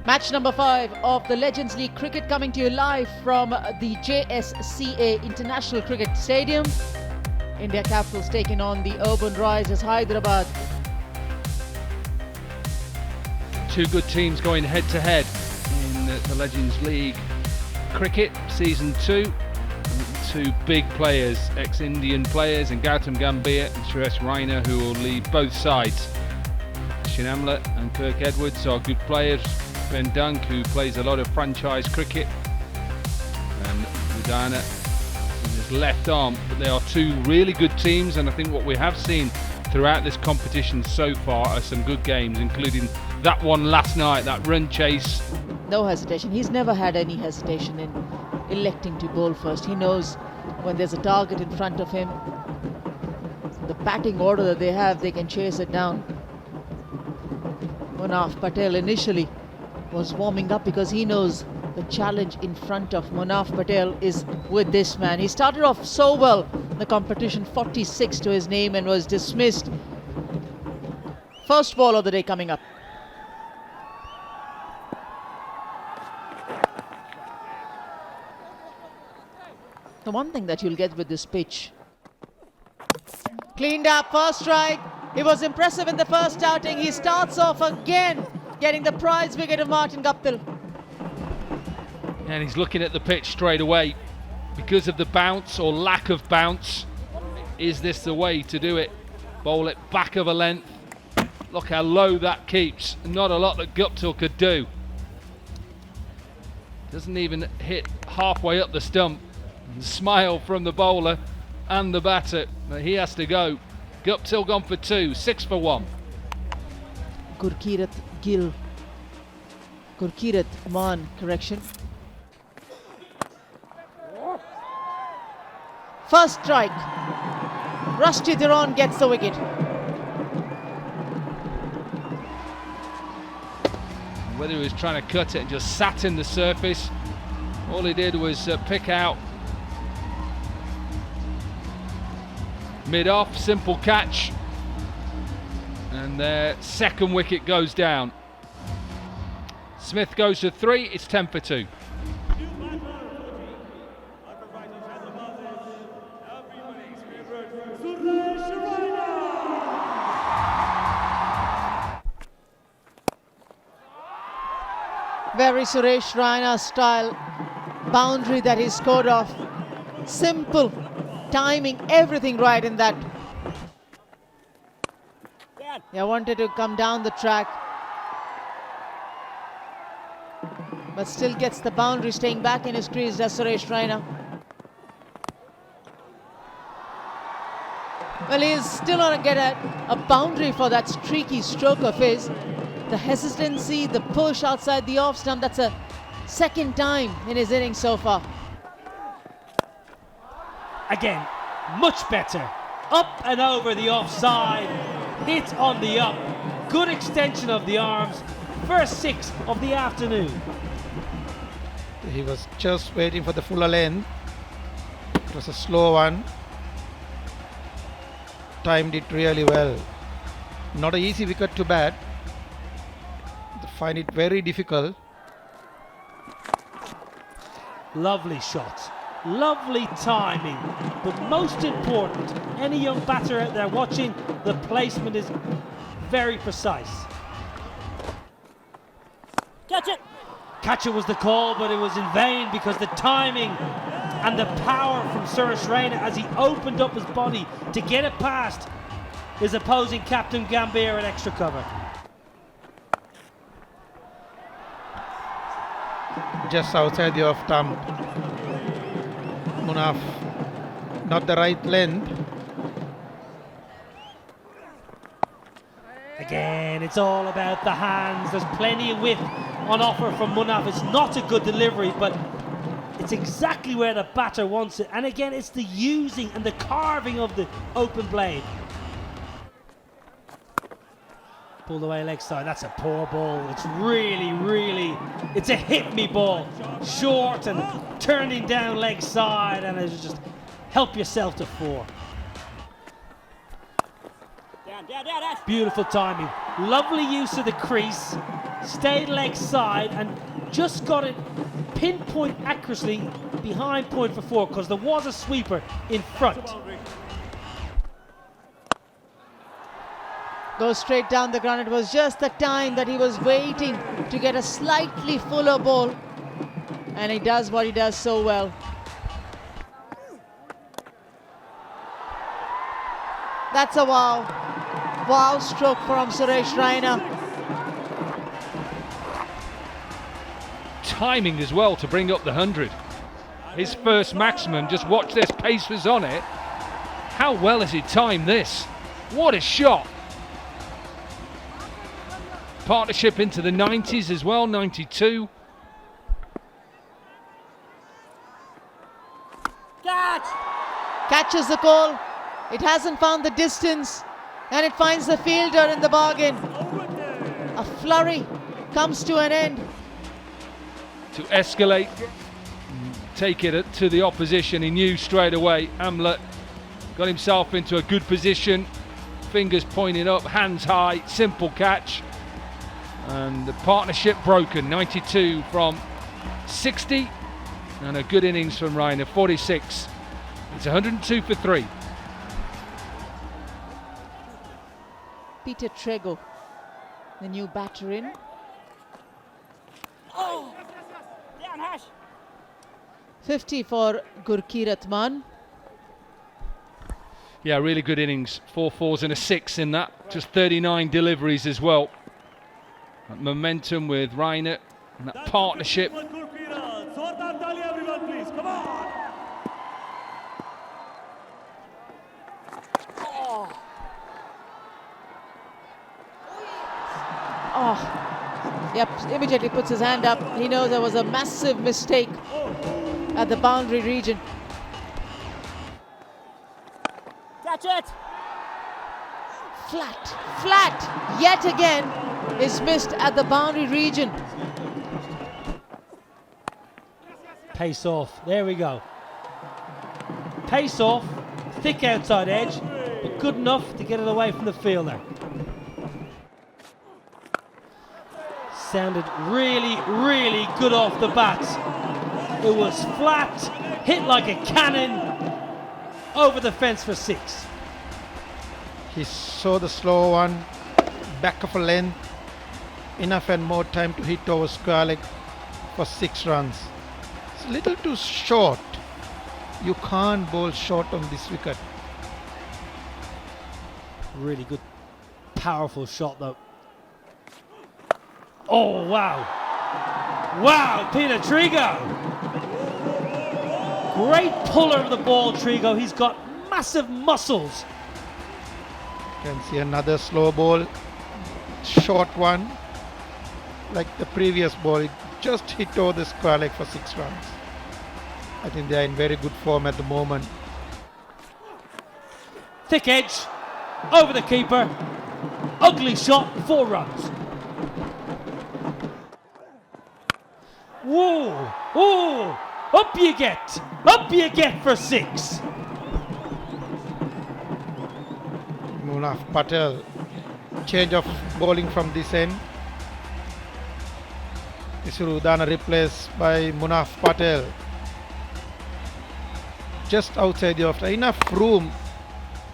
Match number 5 of the Legends League cricket coming to you live from the JSCA International Cricket Stadium. India Capitals taking on the Urbanisers Hyderabad. Two good teams going head to head in the Legends League cricket season 2. Two big players, ex-Indian players, and Gautam Gambhir and Suresh Raina, who will lead both sides. Shinamla and Kirk Edwards are good players. Ben Dunk, who plays a lot of franchise cricket, and Udana in his left arm. But they are two really good teams, and I think what we have seen throughout this competition so far are some good games, including that one last night, that run chase. No hesitation. He's never had any hesitation in electing to bowl first. He knows when there's a target in front of him, the batting order that they have, they can chase it down. Munaf Patel initially was warming up because he knows the challenge in front of Munaf Patel is with this man. He started off so well in the competition, 46 to his name, and was dismissed. First ball of the day coming up. The one thing that you'll get with this pitch, cleaned up, first strike. He was impressive in the first outing. He starts off again, getting the prize wicket of Martin Guptill. And he's looking at the pitch straight away. Because of the bounce or lack of bounce, is this the way to do it? Bowl it back of a length. Look how low that keeps. Not a lot that Guptill could do. Doesn't even hit halfway up the stump. Smile from the bowler and the batter, but he has to go. Guptill gone for 2, 6 for 1. Gurkirat Man, correction. First strike. Rusty Dhiron gets the wicket. Whether he was trying to cut it and just sat in the surface, all he did was pick out mid-off, simple catch, and their second wicket goes down. Smith goes to 3, it's 10 for 2. Very Suresh Raina style boundary that he scored off. Simple timing, everything right in that. Yeah, wanted to come down the track, but still gets the boundary, staying back in his crease, does Suresh Raina. Well, he's still going to get a boundary for that streaky stroke of his. The hesitancy, the push outside the off stump, that's a second time in his innings so far. Again, much better. Up and over the offside. Hit on the up. Good extension of the arms. First 6 of the afternoon. He was just waiting for the fuller length. It was a slow one. Timed it really well. Not an easy wicket to bat. They find it very difficult. Lovely shot. Lovely timing, but most important, any young batter out there watching, the placement is very precise. Catch it! Catcher was the call, but it was in vain because the timing and the power from Suresh Raina as he opened up his body to get it past his opposing captain Gambhir at extra cover. Just outside the off stump. Munaf, not the right length. Again, it's all about the hands. There's plenty of whip on offer from Munaf. It's not a good delivery, but it's exactly where the batter wants it. And again, it's the using and the carving of the open blade. Pulled away leg side. That's a poor ball. It's really, it's a hit me ball. Short and turning down leg side, and it's just help yourself to 4. Beautiful timing. Lovely use of the crease. stayed leg side and just got it pinpoint accurately behind point for 4, because there was a sweeper in front. Goes straight down the ground. It was just the time that he was waiting to get a slightly fuller ball, and he does what he does so well. That's a wow stroke from Suresh Raina. Timing as well to bring up the 100. His first maximum, just watch this, pace was on it. How well has he timed this? What a shot. Partnership into the 90s as well, 92. Catches the goal. It hasn't found the distance, and it finds the fielder in the bargain. A flurry comes to an end. To escalate, take it to the opposition. He knew straight away. Amlet got himself into a good position. Fingers pointing up, hands high, simple catch. And the partnership broken. 92 from 60, and a good innings from Rainer. 46. It's 102 for 3. Peter Trego, the new batter in. 50 for Gurkirat Man. Yeah, really good innings. 4 fours and a 6 in that. Just 39 deliveries as well. That momentum with Rainer and that partnership. Oh, yep, immediately puts his hand up. He knows there was a massive mistake at the boundary region. Catch it! Flat, yet again is missed at the boundary region. Pace off, there we go. Pace off, thick outside edge, but good enough to get it away from the fielder. Sounded really, really good off the bat. It was flat, hit like a cannon, over the fence for 6. He saw the slow one, back of a length, enough and more time to hit over square leg for 6 runs. It's a little too short. You can't bowl short on this wicket. Really good, powerful shot though. Oh, wow. Wow, Peter Trigo. Great puller of the ball, Trigo. He's got massive muscles. Can see another slow ball, short one. Like the previous ball, it just hit over the square leg for 6 runs. I think they are in very good form at the moment. Thick edge, over the keeper. Ugly shot, 4 runs. Whoa, whoa, up you get for 6. Munaf Patel, change of bowling from this end. Isuru Udana replaced by Munaf Patel. Just outside the off, enough room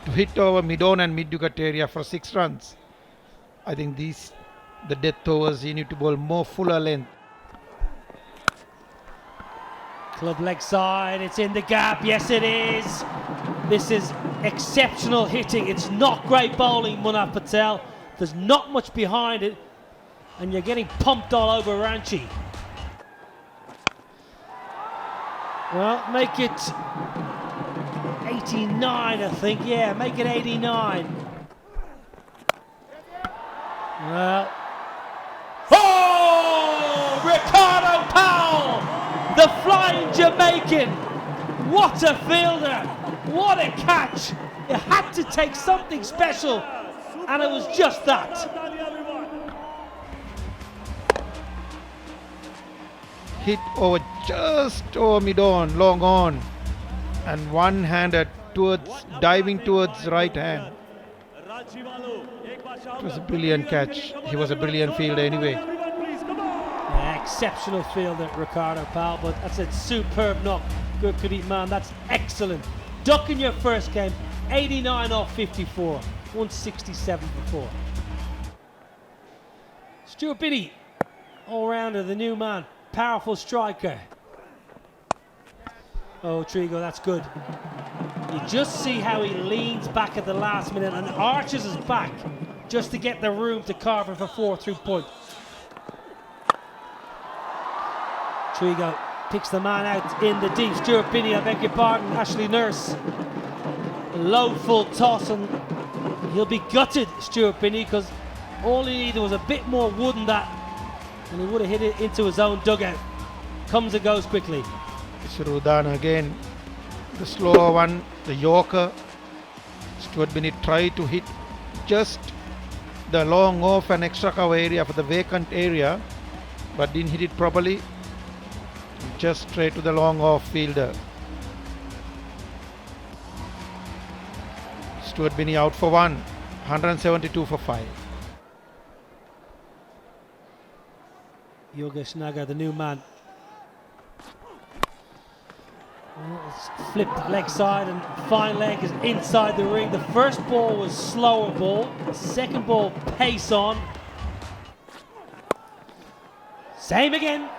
to hit over mid-on and mid-wicket area for 6 runs. I think the death overs, you need to bowl more fuller length. Club leg side, it's in the gap, yes it is. This is exceptional hitting, it's not great bowling, Munaf Patel. There's not much behind it, and you're getting pumped all over Ranchi. Well, make it 89, I think, yeah, make it 89. Well, oh, Ricardo Powell! The flying Jamaican. What a fielder. What a catch. It had to take something special, and it was just that. Hit over just over mid-on, long on, and one-handed diving towards right hand. It was a brilliant catch. He was a brilliant fielder anyway. exceptional fielder, Ricardo Powell, but that's a superb knock. Good Khalid man, that's excellent. Duck in your first game, 89 off 54, 167 before. Stuart Binney, all-rounder, the new man, powerful striker. Oh, Trigo, that's good. You just see how he leans back at the last minute and arches his back just to get the room to carve it for 4 through point. Trigo picks the man out in the deep. Stuart Binney, I beg your pardon, Ashley Nurse. Low full toss, and he'll be gutted, Stuart Binney, because all he needed was a bit more wood than that, and he would have hit it into his own dugout. Comes and goes quickly. It's Rudan again. The slower one, the Yorker. Stuart Binney tried to hit just the long off and extra cover area for the vacant area, but didn't hit it properly. Just straight to the long off fielder. Stuart Binney out for 1, 172 for 5. Yogesh Nagar, the new man. Well, it's flipped leg side, and fine leg is inside the ring. The first ball was slower ball. The second ball, pace on. Same again.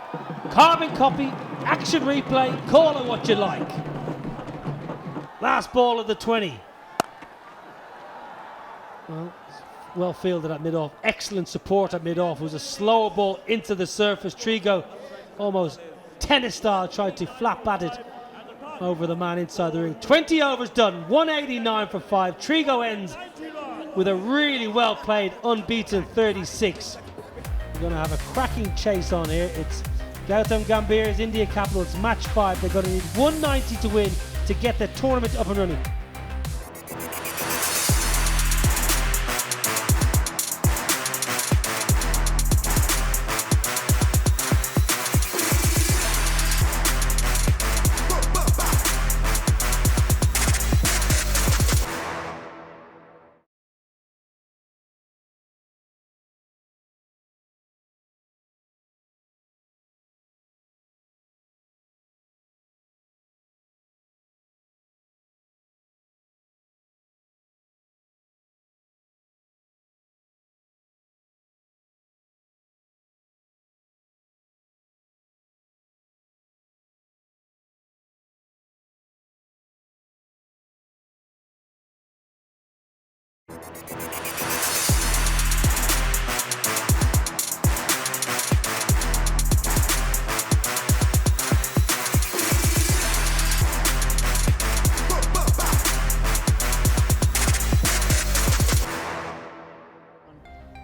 Carbon copy, action replay, call it what you like. Last ball of the 20. Well fielded at mid-off. Excellent support at mid-off. It was a slower ball into the surface. Trigo, almost tennis style, tried to flap at it over the man inside the ring. 20 overs done, 189 for 5. Trigo ends with a really well played, unbeaten 36. We're going to have a cracking chase on here. It's Gautam Gambhir's India Capitals match 5. They're going to need 190 to win to get the tournament up and running.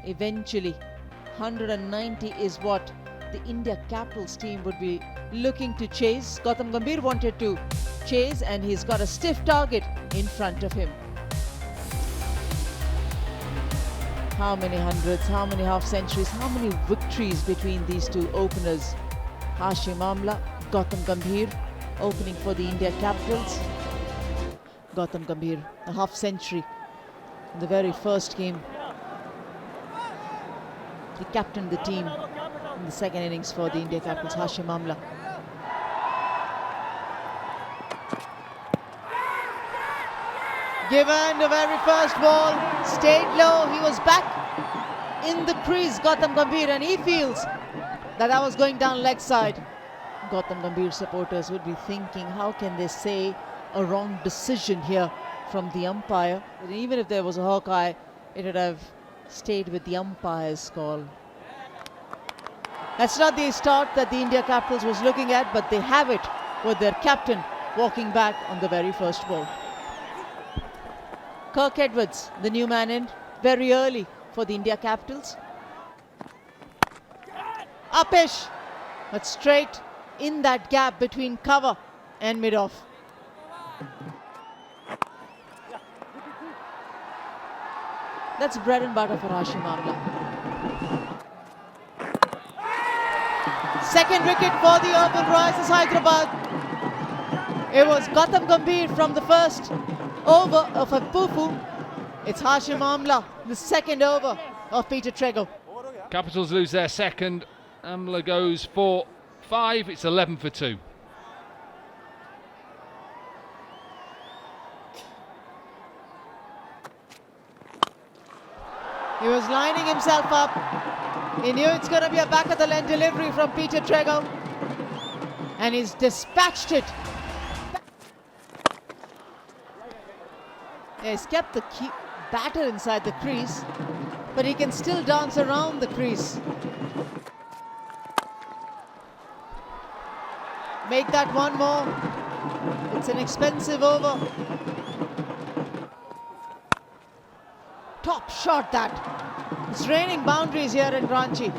Eventually, 190 is what the India Capitals team would be looking to chase. Gautam Gambhir wanted to chase, and he's got a stiff target in front of him. How many hundreds, how many half centuries, how many victories between these two openers? Hashim Amla, Gautam Gambhir opening for the India Capitals. Gautam Gambhir, a half century in the very first game. He captained the team in the second innings for the India Capitals, Hashim Amla. Given the very first ball, stayed low, he was back in the crease, Gautam Gambhir, and he feels that I was going down leg side. Gautam Gambhir supporters would be thinking, how can they say a wrong decision here from the umpire? But even if there was a hawkeye, it would have stayed with the umpire's call. That's not the start that the India Capitals was looking at, but they have it with their captain walking back on the very first ball. Kirk Edwards, the new man in, very early for the India Capitals. Upish, but straight in that gap between cover and mid-off. That's bread and butter for Hashim Amla. Second wicket for the Urbanisers Hyderabad. It was Gautam Gambhir from the first over of Apufu. It's Hashim Amla, the second over of Peter Trego. Capitals lose their second Amla goes for 5. It's 11 for 2. He was lining himself up. He knew it's going to be a back of the line delivery from Peter Trego. And he's dispatched it. Yeah, he's kept the batter inside the crease, but he can still dance around the crease. Make that one more. It's an expensive over. Top shot that. It's raining boundaries here in Ranchi.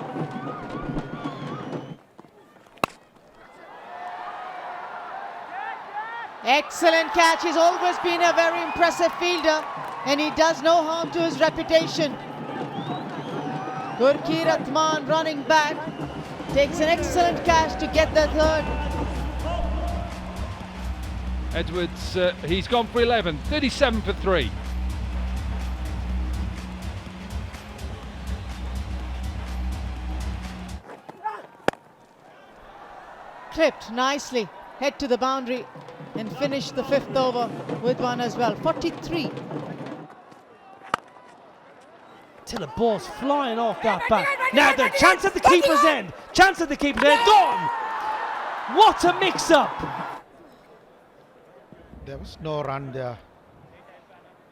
Excellent catch. He's always been a very impressive fielder, and he does no harm to his reputation. Gurkiratman running back takes an excellent catch to get the third. Edwards, he's gone for 11. 37 for 3. Clipped nicely, head to the boundary, and finished the 5th over with one as well. 43. Till the ball's flying off that bat. Now the chance at the keeper's end. Chance at the keeper's end. Gone! What a mix-up! There was no run there.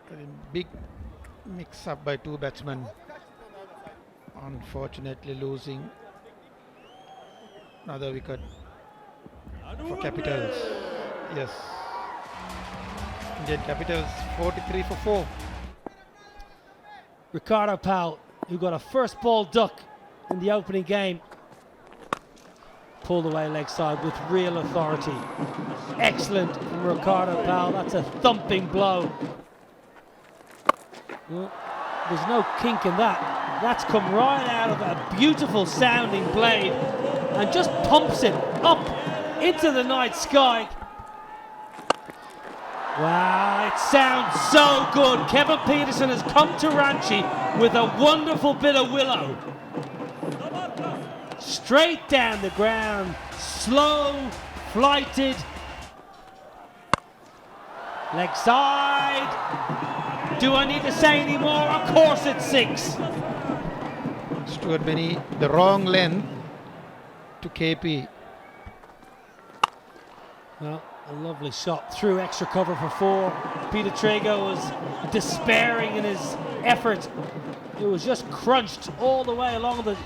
A big mix-up by two batsmen. Unfortunately losing another wicket for Capitals. Yes. Indian Capitals 43 for 4. Ricardo Powell, who got a first ball duck in the opening game, pulled away leg side with real authority. Excellent from Ricardo Powell. That's a thumping blow. Well, there's no kink in that. That's come right out of a beautiful sounding blade and just pumps it up into the night sky. Wow, it sounds so good. Kevin Peterson has come to Ranchi with a wonderful bit of willow. Straight down the ground, slow, flighted. Leg side. Do I need to say any more? Of course it's 6. Stuart Benny, the wrong length to KP. Well, a lovely shot through extra cover for 4. Peter Trego was despairing in his effort. It was just crunched all the way along the...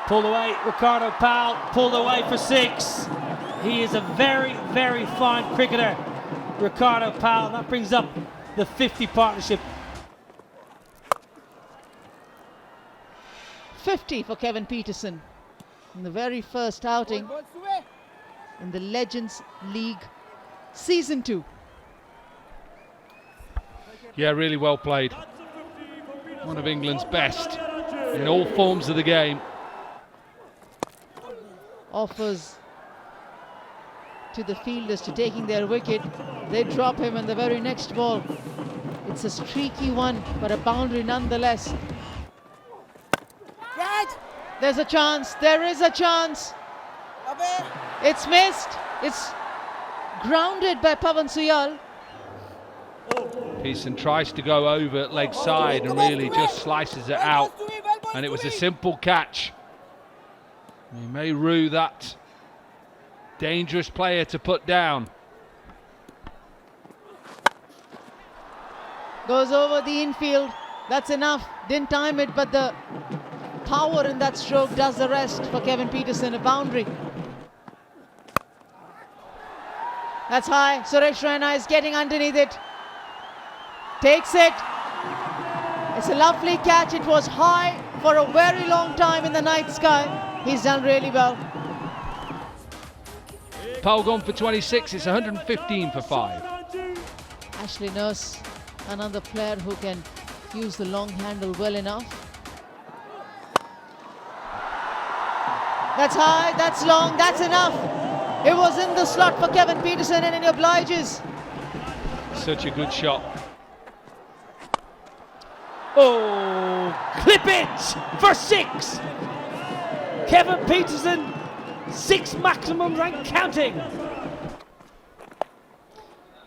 Pulled away, Ricardo Powell pulled away for 6. He is a very, very fine cricketer, Ricardo Powell. That brings up the 50 partnership. 50 for Kevin Peterson in the very first outing in the Legends League Season 2. Yeah, really well played. One of England's best in all forms of the game. Offers to the fielders to taking their wicket. They drop him in the very next ball. It's a streaky one, but a boundary nonetheless. There's a chance. There is a chance. It's missed. It's grounded by Pavan Suyal. Pearson tries to go over leg side and really just slices it out. And it was a simple catch. He may rue that dangerous player to put down. Goes over the infield. That's enough. Didn't time it, but the power in that stroke does the rest for Kevin Peterson. A boundary. That's high. Suresh Raina is getting underneath it. Takes it. It's a lovely catch. It was high for a very long time in the night sky. He's done really well. Powell gone for 26. It's 115 for 5. Ashley Nurse, another player who can use the long handle well enough. That's high, that's long, that's enough. It was in the slot for Kevin Peterson and it obliges. Such a good shot. Oh, clip it for 6. Kevin Peterson, 6 maximums and counting.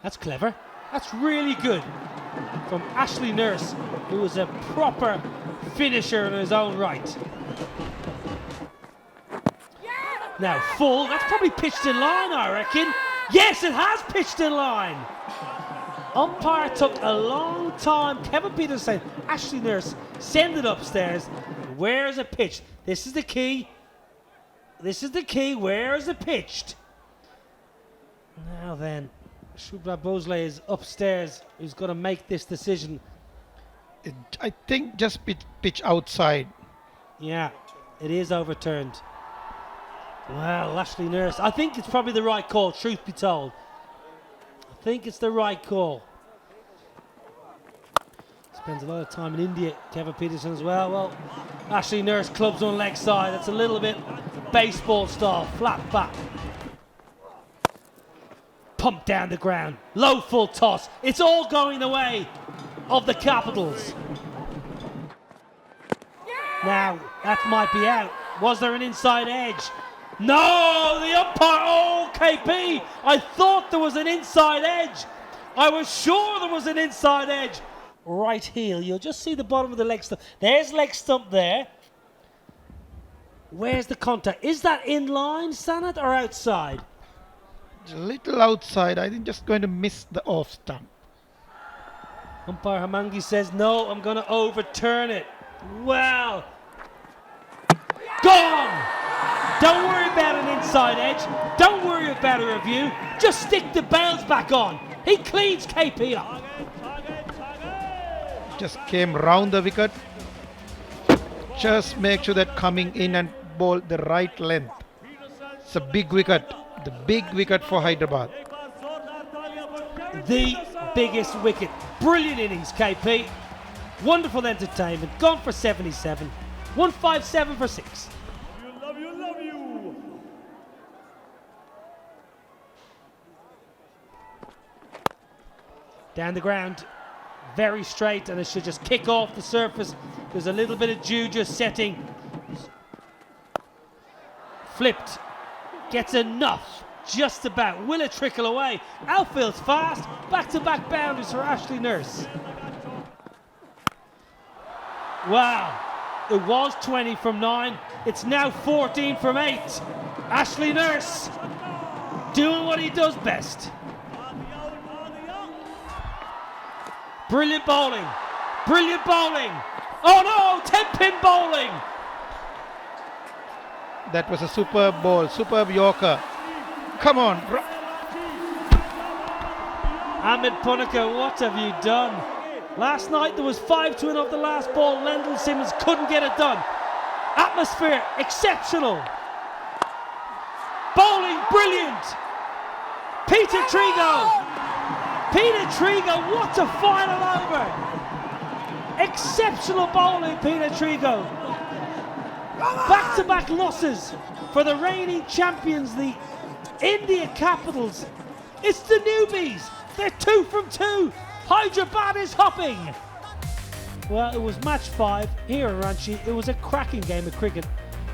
That's clever. That's really good from Ashley Nurse, who is a proper finisher in his own right. Now full, that's probably pitched in line, I reckon. Yes, it has pitched in line. Umpire took a long time. Kevin Peters saying, Ashley Nurse, send it upstairs. Where is it pitched? This is the key. This is the key. Where is it pitched? Now then, Shubhra Bhosle is upstairs. He's going to make this decision. I think just pitch outside. Yeah, it is overturned. Well, Ashley Nurse, I think it's probably the right call, truth be told. I think it's the right call. Spends a lot of time in India, Kevin Peterson as well. Well, Ashley Nurse clubs on leg side. That's a little bit baseball style, flat bat. Pump down the ground, low full toss. It's all going the way of the Capitals. Now, that might be out. Was there an inside edge? No, the umpire, oh, KP, I thought there was an inside edge. I was sure there was an inside edge. Right heel, you'll just see the bottom of the leg stump. There's leg stump there. Where's the contact? Is that in line, Sanat, or outside? A little outside. I think just going to miss the off stump. Umpire Hamangi says, no, I'm going to overturn it. Well, gone! Don't worry about an inside edge. Don't worry about a review. Just stick the bails back on. He cleans KP up. Just came round the wicket. Just make sure that coming in and bowl the right length. It's a big wicket. The big wicket for Hyderabad. The biggest wicket. Brilliant innings, KP. Wonderful entertainment. Gone for 77. 157 for 6. Down the ground, very straight, and it should just kick off the surface. There's a little bit of juju setting. Flipped, gets enough, just about. Will it trickle away? Outfield's fast, back-to-back boundaries for Ashley Nurse. Wow, it was 20 from 9. It's now 14 from 8. Ashley Nurse doing what he does best. Brilliant bowling. Brilliant bowling. Oh no, 10-pin bowling. That was a superb ball, superb Yorker. Come on. Ahmed Punika, what have you done? Last night there was 5 to 1 off the last ball. Lendl Simmons couldn't get it done. Atmosphere, exceptional. Bowling, brilliant. Peter Trigo. Peter Trigo, what a final over! Exceptional bowling, Peter Trigo. Back-to-back losses for the reigning champions, the India Capitals. It's the newbies. They're 2 from 2. Hyderabad is hopping. Well, it was match 5 here in Ranchi. It was a cracking game of cricket.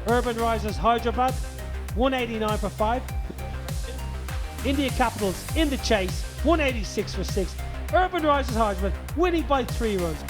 Urbanisers Hyderabad, 189 for 5. India Capitals in the chase, 186 for 6. Urbanisers Hyderabad winning by 3 runs.